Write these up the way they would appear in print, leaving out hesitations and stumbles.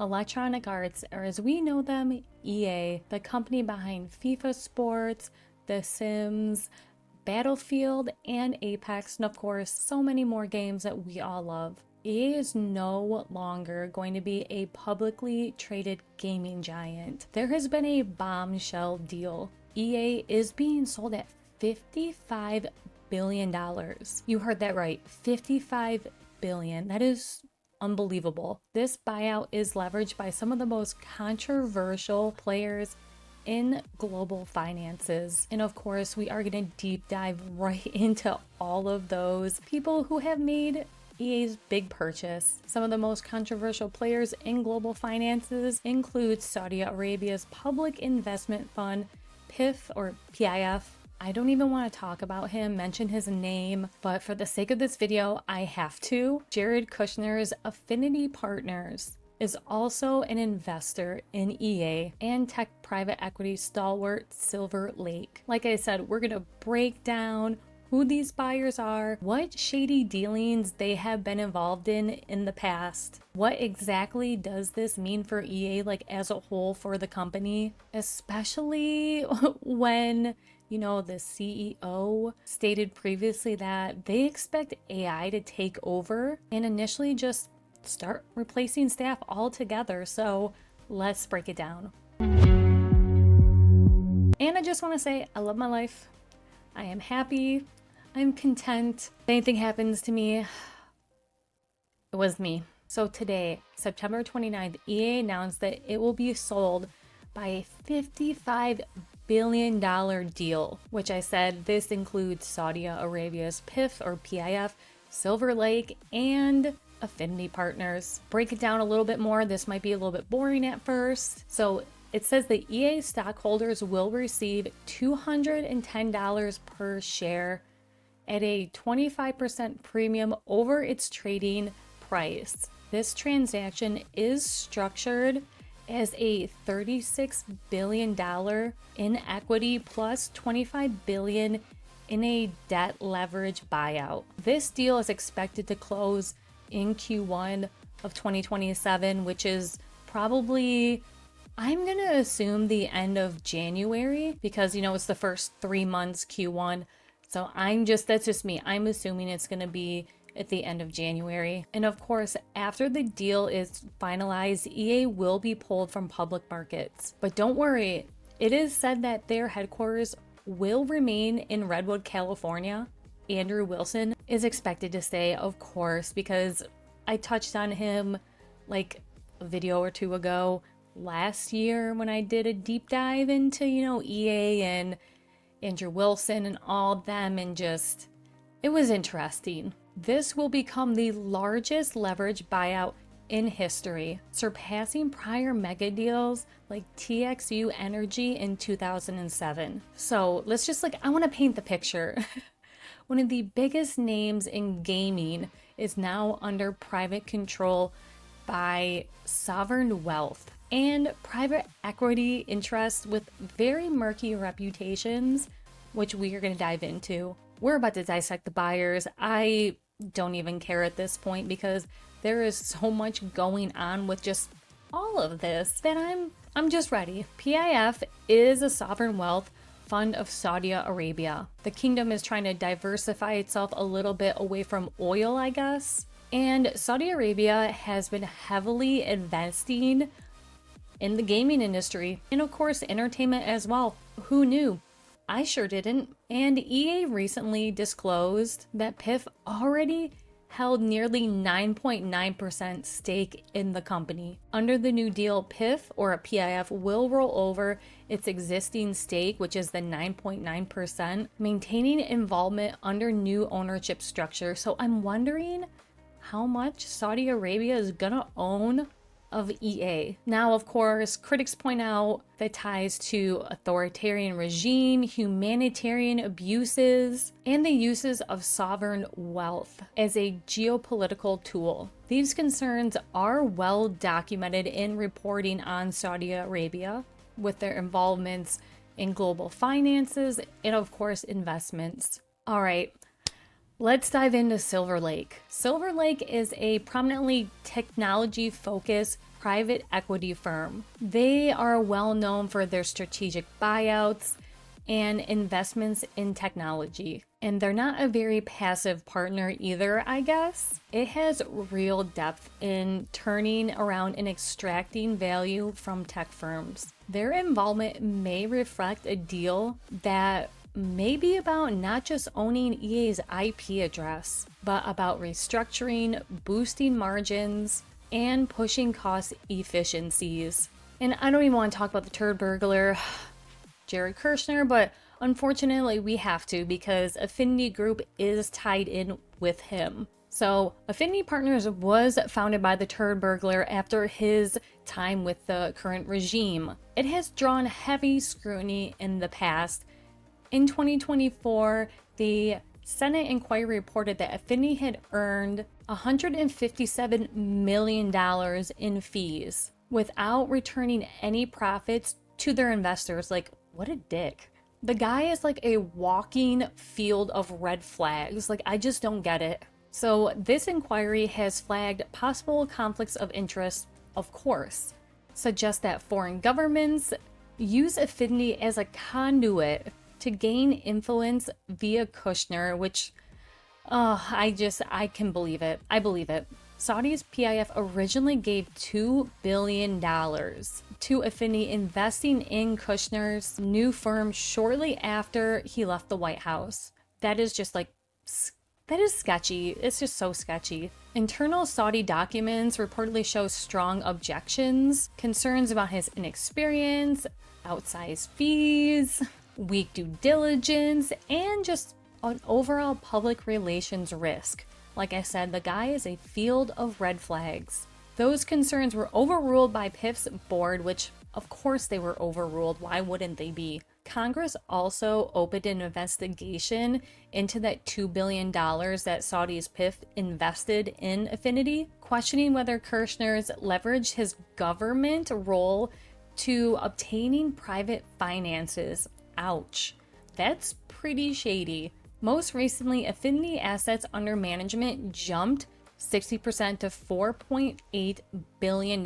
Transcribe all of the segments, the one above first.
Electronic Arts, or as we know them, EA, the company behind FIFA Sports, The Sims, Battlefield, and Apex, and of course, so many more games that we all love. EA is no longer going to be a publicly traded gaming giant. There has been a bombshell deal. EA is being sold at $55 billion. You heard that right, $55 billion. That is unbelievable. This buyout is leveraged by some of the most controversial players in global finances. And of course, we are going to deep dive right into all of those people who have made EA's big purchase. Some of the most controversial players in global finances include Saudi Arabia's public investment fund, PIF or PIF. I don't even want to talk about him, mention his name, but for the sake of this video, I have to. Jared Kushner's Affinity Partners is also an investor in EA and tech private equity stalwart Silver Lake. Like I said, we're going to break down who these buyers are, what shady dealings they have been involved in the past. What exactly does this mean for EA, like as a whole for the company, especially when the CEO stated previously that they expect AI to take over and initially just start replacing staff altogether. So let's break it down. And I just want to say, I love my life. I am happy. I'm content. If anything happens to me, it was me. So today, September 29th, EA announced that it will be sold by a $55 billion deal, which I said this includes Saudi Arabia's PIF or PIF, Silver Lake, and Affinity Partners. Break it down a little bit more. This might be a little bit boring at first. So it says the EA stockholders will receive $210 per share at a 25% premium over its trading price. This transaction is structured as a $36 billion in equity plus $25 billion in a debt leverage buyout. This deal is expected to close in Q1 of 2027, which is probably, I'm going to assume, the end of January because, it's the first 3 months Q1. So that's just me. I'm assuming it's going to be at the end of January. And of course, after the deal is finalized, EA will be pulled from public markets. But don't worry, it is said that their headquarters will remain in Redwood, California. Andrew Wilson is expected to stay, of course, because I touched on him like a video or two ago last year when I did a deep dive into, EA and Andrew Wilson and all of them, and just, it was interesting. This will become the largest leverage buyout in history, surpassing prior mega deals like TXU Energy in 2007. So let's just I want to paint the picture. One of the biggest names in gaming is now under private control by sovereign wealth and private equity interests with very murky reputations, which we are going to dive into. We're about to dissect the buyers. I don't even care at this point because there is so much going on with just all of this that I'm just ready. PIF is a sovereign wealth fund of Saudi Arabia. The kingdom is trying to diversify itself a little bit away from oil, I guess. And Saudi Arabia has been heavily investing in the gaming industry and of course entertainment as well. Who knew? I sure didn't. And EA recently disclosed that PIF already held nearly 9.9% stake in the company. Under the new deal, PIF or a PIF will roll over its existing stake, which is the 9.9%, maintaining involvement under new ownership structure. So I'm wondering how much Saudi Arabia is gonna own of EA. Now, of course, critics point out the ties to authoritarian regime, humanitarian abuses, and the uses of sovereign wealth as a geopolitical tool. These concerns are well documented in reporting on Saudi Arabia with their involvements in global finances and, of course, investments. All right. Let's dive into Silver Lake. Silver Lake is a prominently technology-focused private equity firm. They are well known for their strategic buyouts and investments in technology. And they're not a very passive partner either, I guess. It has real depth in turning around and extracting value from tech firms. Their involvement may reflect a deal that may be about not just owning EA's IP address, but about restructuring, boosting margins, and pushing cost efficiencies. And I don't even want to talk about the turd burglar, Jared Kushner, but unfortunately we have to because Affinity Group is tied in with him. So Affinity Partners was founded by the turd burglar after his time with the current regime. It has drawn heavy scrutiny in the past. In 2024, the Senate inquiry reported that Affinity had earned $157 million in fees without returning any profits to their investors. Like, what a dick. The guy is like a walking field of red flags. Like, I just don't get it. So this inquiry has flagged possible conflicts of interest, of course, suggest that foreign governments use Affinity as a conduit to gain influence via Kushner, which, I can believe it. I believe it. Saudi's PIF originally gave $2 billion to Affinity, investing in Kushner's new firm shortly after he left the White House. That is just like, that is sketchy. It's just so sketchy. Internal Saudi documents reportedly show strong objections, concerns about his inexperience, outsized fees, weak due diligence, and just an overall public relations risk. Like I said, the guy is a field of red flags. Those concerns were overruled by PIF's board, which of course they were overruled. Why wouldn't they be? Congress also opened an investigation into that $2 billion that Saudi's PIF invested in Affinity, questioning whether Kushner's leveraged his government role to obtaining private finances. Ouch. That's pretty shady. Most recently, Affinity assets under management jumped 60% to $4.8 billion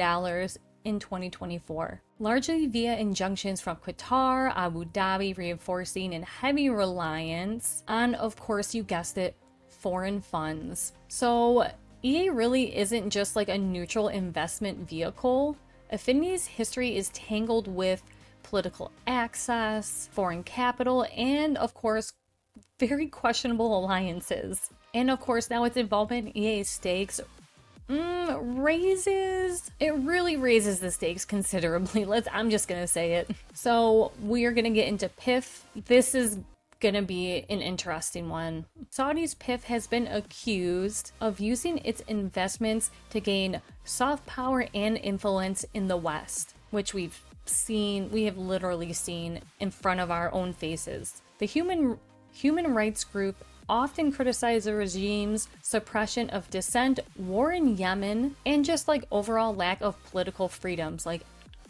in 2024, largely via injunctions from Qatar, Abu Dhabi, reinforcing a heavy reliance on, of course, you guessed it, foreign funds. So EA really isn't just like a neutral investment vehicle. Affinity's history is tangled with political access, foreign capital, and of course, very questionable alliances. And of course, now its involvement in EA's stakes really raises the stakes considerably. I'm just gonna say it. So we are gonna get into PIF. This is gonna be an interesting one. Saudi's PIF has been accused of using its investments to gain soft power and influence in the West, which we have literally seen in front of our own faces. The human rights group often criticize the regime's suppression of dissent, war in Yemen, and just like overall lack of political freedoms. Like,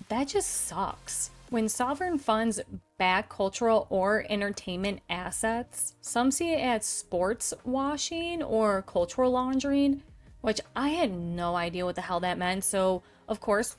that just sucks. When sovereign funds back cultural or entertainment assets, some see it as sports washing or cultural laundering, which I had no idea what the hell that meant. So, of course,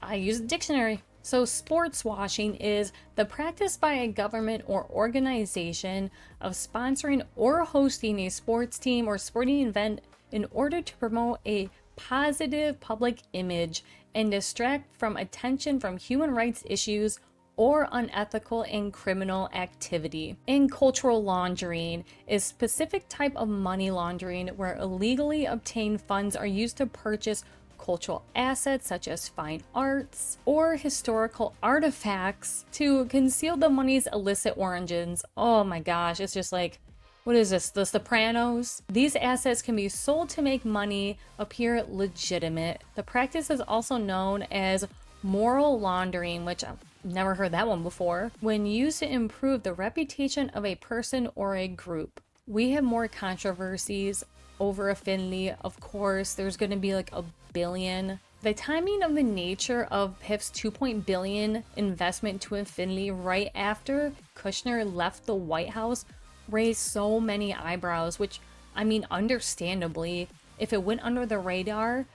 I used a dictionary. So sports washing is the practice by a government or organization of sponsoring or hosting a sports team or sporting event in order to promote a positive public image and distract from attention from human rights issues or unethical and criminal activity. And cultural laundering is a specific type of money laundering where illegally obtained funds are used to purchase cultural assets such as fine arts or historical artifacts to conceal the money's illicit origins. Oh my gosh, it's just like, what is this, The Sopranos? These assets can be sold to make money appear legitimate. The practice is also known as moral laundering, which I've never heard that one before, when used to improve the reputation of a person or a group. We have more controversies over Affinity. Of course, there's going to be like a billion. The timing of the nature of PIF's $2 billion investment to Affinity right after Kushner left the White House raised so many eyebrows, which, I mean, understandably, if it went under the radar,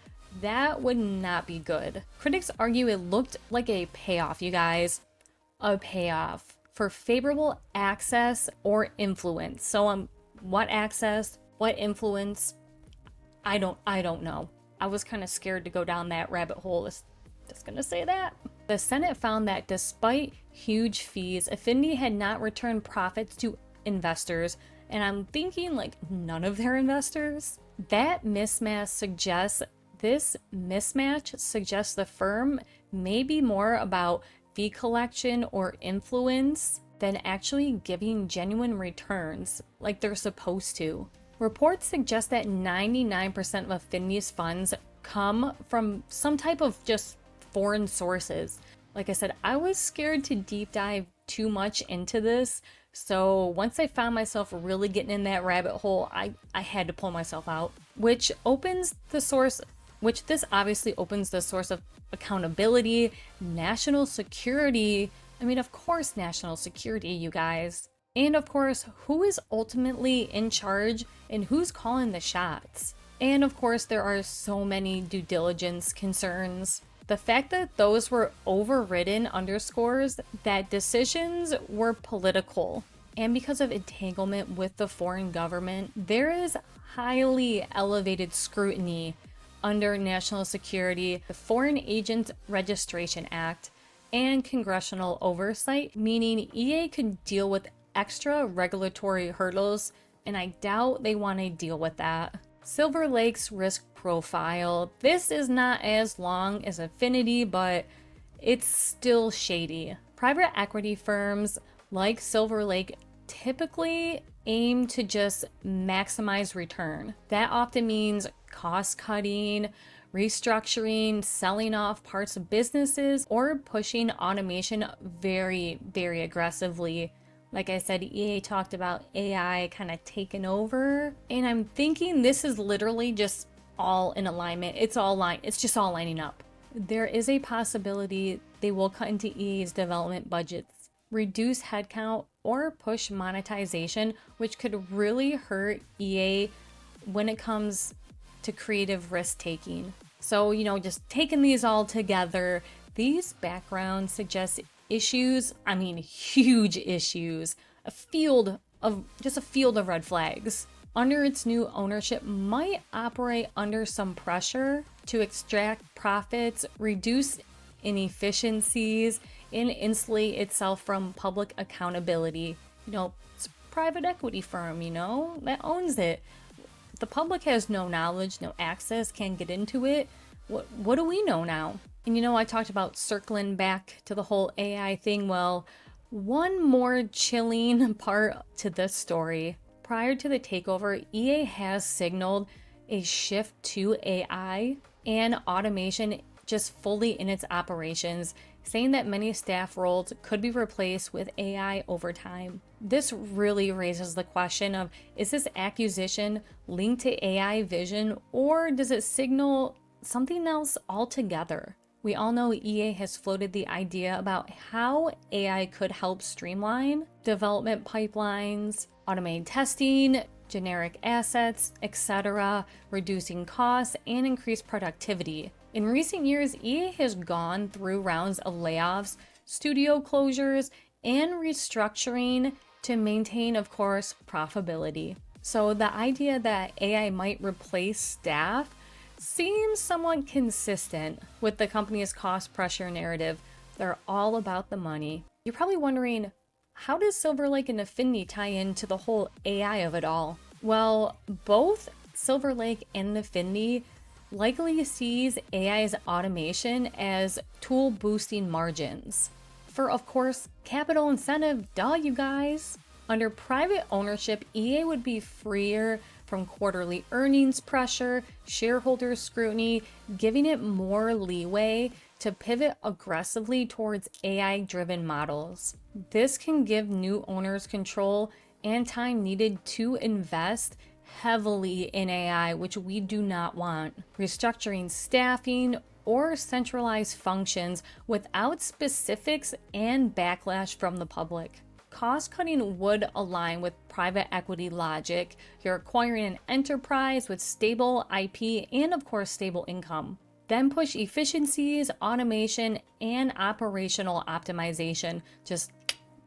that would not be good. Critics argue it looked like a payoff, you guys. A payoff for favorable access or influence. So what access, what influence? I don't know. I was kind of scared to go down that rabbit hole. Just gonna say that. The Senate found that despite huge fees, Affinity had not returned profits to investors, and I'm thinking like none of their investors. That mismatch suggests the firm may be more about fee collection or influence than actually giving genuine returns like they're supposed to. Reports suggest that 99% of Affinity's funds come from some type of just foreign sources. Like I said, I was scared to deep dive too much into this, so once I found myself really getting in that rabbit hole, I had to pull myself out, which this obviously opens the source of accountability, national security. I mean, of course, national security, you guys. And of course, who is ultimately in charge and who's calling the shots? And of course, there are so many due diligence concerns. The fact that those were overridden underscores that decisions were political. And because of entanglement with the foreign government, there is highly elevated scrutiny under national security, the Foreign Agent Registration Act, and congressional oversight, meaning EA could deal with extra regulatory hurdles, and I doubt they want to deal with that. Silver Lake's risk profile. This is not as long as Affinity, but it's still shady. Private equity firms like Silver Lake typically aim to just maximize return. That often means cost cutting, restructuring, selling off parts of businesses, or pushing automation very, very aggressively. Like I said, EA talked about AI kind of taking over, and I'm thinking this is literally just all in alignment. It's just all lining up. There is a possibility they will cut into EA's development budgets, reduce headcount, or push monetization, which could really hurt EA when it comes to creative risk taking. So, just taking these all together, these backgrounds suggest huge issues, a field of red flags. Under its new ownership might operate under some pressure to extract profits, reduce inefficiencies, and insulate itself from public accountability. It's a private equity firm, that owns it. The public has no knowledge, no access, can't get into it. What do we know now? And I talked about circling back to the whole AI thing. Well, one more chilling part to this story. Prior to the takeover, EA has signaled a shift to AI and automation just fully in its operations, saying that many staff roles could be replaced with AI over time. This really raises the question of, is this acquisition linked to AI vision, or does it signal something else altogether? We all know EA has floated the idea about how AI could help streamline development pipelines, automate testing, generic assets, etc., reducing costs, and increase productivity. In recent years, EA has gone through rounds of layoffs, studio closures, and restructuring to maintain, of course, profitability. So the idea that AI might replace staff seems somewhat consistent with the company's cost pressure narrative. They're all about the money. You're probably wondering, how does Silver Lake and Affinity tie into the whole AI of it all? Well, both Silver Lake and Affinity likely sees AI's automation as tool boosting margins. For, of course, capital incentive, duh, you guys. Under private ownership, EA would be freer from quarterly earnings pressure, shareholder scrutiny, giving it more leeway to pivot aggressively towards AI-driven models. This can give new owners control and time needed to invest heavily in AI, which we do not want. Restructuring staffing or centralized functions without specifics and backlash from the public. Cost cutting would align with private equity logic. You're acquiring an enterprise with stable IP and, of course, stable income. then push efficiencies, automation, and operational optimization. Just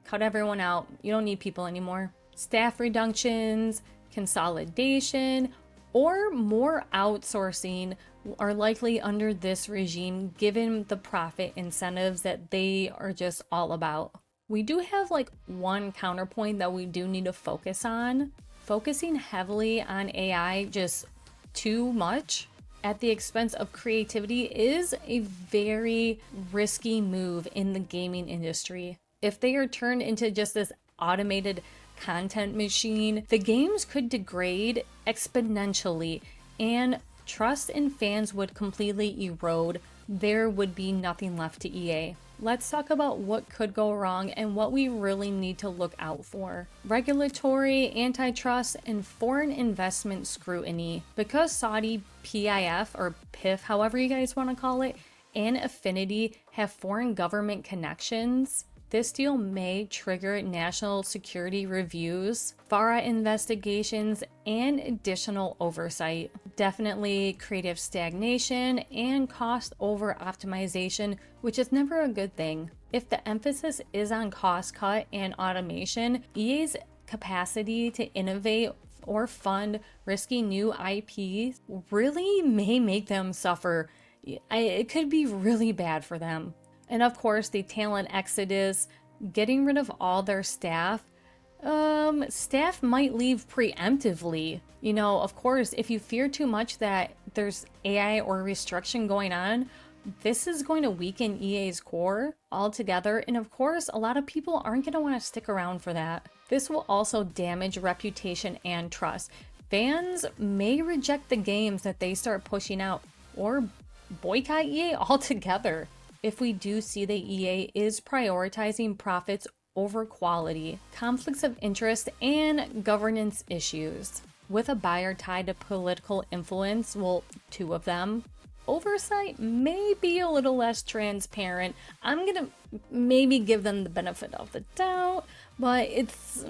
cut everyone out. You don't need people anymore. Staff reductions, consolidation, or more outsourcing are likely under this regime given the profit incentives that they are just all about. We do have like one counterpoint that we do need to focus on. Focusing heavily on AI just too much at the expense of creativity is a very risky move in the gaming industry. If they are turned into just this automated content machine, the games could degrade exponentially and trust in fans would completely erode. There would be nothing left to EA. Let's talk about what could go wrong and what we really need to look out for. Regulatory, antitrust, and foreign investment scrutiny. Because Saudi PIF, or PIF, however you guys want to call it, and Affinity have foreign government connections, this deal may trigger national security reviews, FARA investigations, and additional oversight. Definitely creative stagnation and cost over optimization, which is never a good thing. If the emphasis is on cost cut and automation, EA's capacity to innovate or fund risky new IPs really may make them suffer. It could be really bad for them. And of course, the talent exodus, getting rid of all their staff. Staff might leave preemptively. You know, of course, if you fear too much that there's AI or restriction going on, this is going to weaken EA's core altogether. And of course, a lot of people aren't going to want to stick around for that. This will also damage reputation and trust. Fans may reject the games that they start pushing out or boycott EA altogether. If we do see that EA is prioritizing profits over quality, conflicts of interest, and governance issues. With a buyer tied to political influence, well, two of them, oversight may be a little less transparent. I'm gonna maybe give them the benefit of the doubt, but it's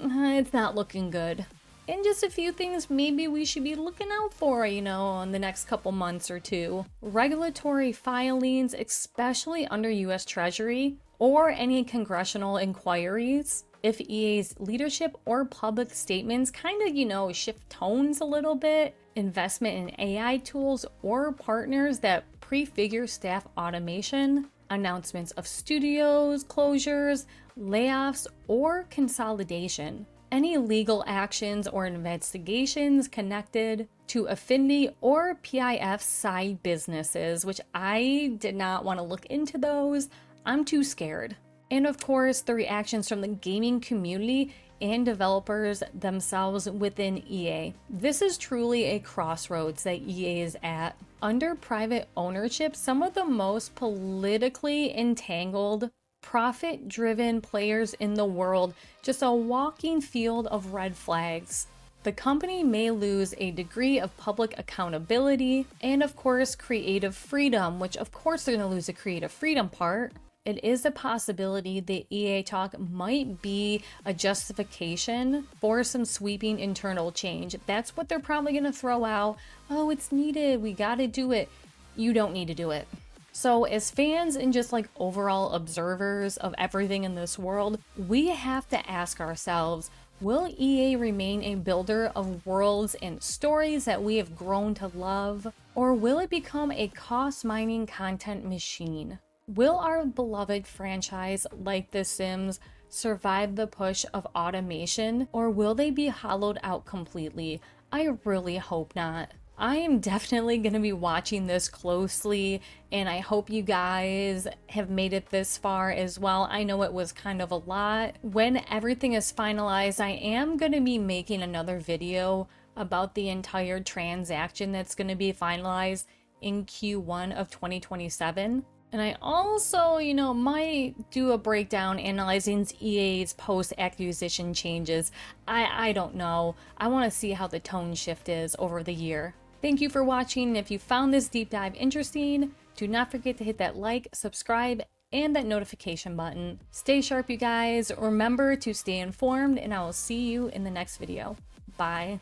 not looking good. And just a few things maybe we should be looking out for, you know, in the next couple months or two. Regulatory filings, especially under US Treasury, or any congressional inquiries. If EA's leadership or public statements kind of, you know, shift tones a little bit, investment in AI tools or partners that prefigure staff automation, announcements of studios, closures, layoffs, or consolidation. Any legal actions or investigations connected to Affinity or PIF side businesses, which I did not want to look into those. I'm too scared. And of course, the reactions from the gaming community and developers themselves within EA. This is truly a crossroads that EA is at. Under private ownership, some of the most politically entangled, profit-driven players in the world, just a walking field of red flags. The company may lose a degree of public accountability and of course creative freedom, which of course they're going to lose the creative freedom part. It is a possibility that EA talk might be a justification for some sweeping internal change. That's what they're probably going to throw out. Oh, it's needed. We got to do it. You don't need to do it. So as fans and just like overall observers of everything in this world, we have to ask ourselves, will EA remain a builder of worlds and stories that we have grown to love? Or will it become a cost-mining content machine? Will our beloved franchise like The Sims survive the push of automation? Or will they be hollowed out completely? I really hope not. I am definitely going to be watching this closely, and I hope you guys have made it this far as well. I know it was kind of a lot. When everything is finalized, I am going to be making another video about the entire transaction that's going to be finalized in Q1 of 2027. And I also, you know, might do a breakdown analyzing EA's post-acquisition changes. I don't know. I want to see how the tone shift is over the year. Thank you for watching. If you found this deep dive interesting, do not forget to hit that like, subscribe, and that notification button. Stay sharp, you guys. Remember to stay informed, and I will see you in the next video. Bye.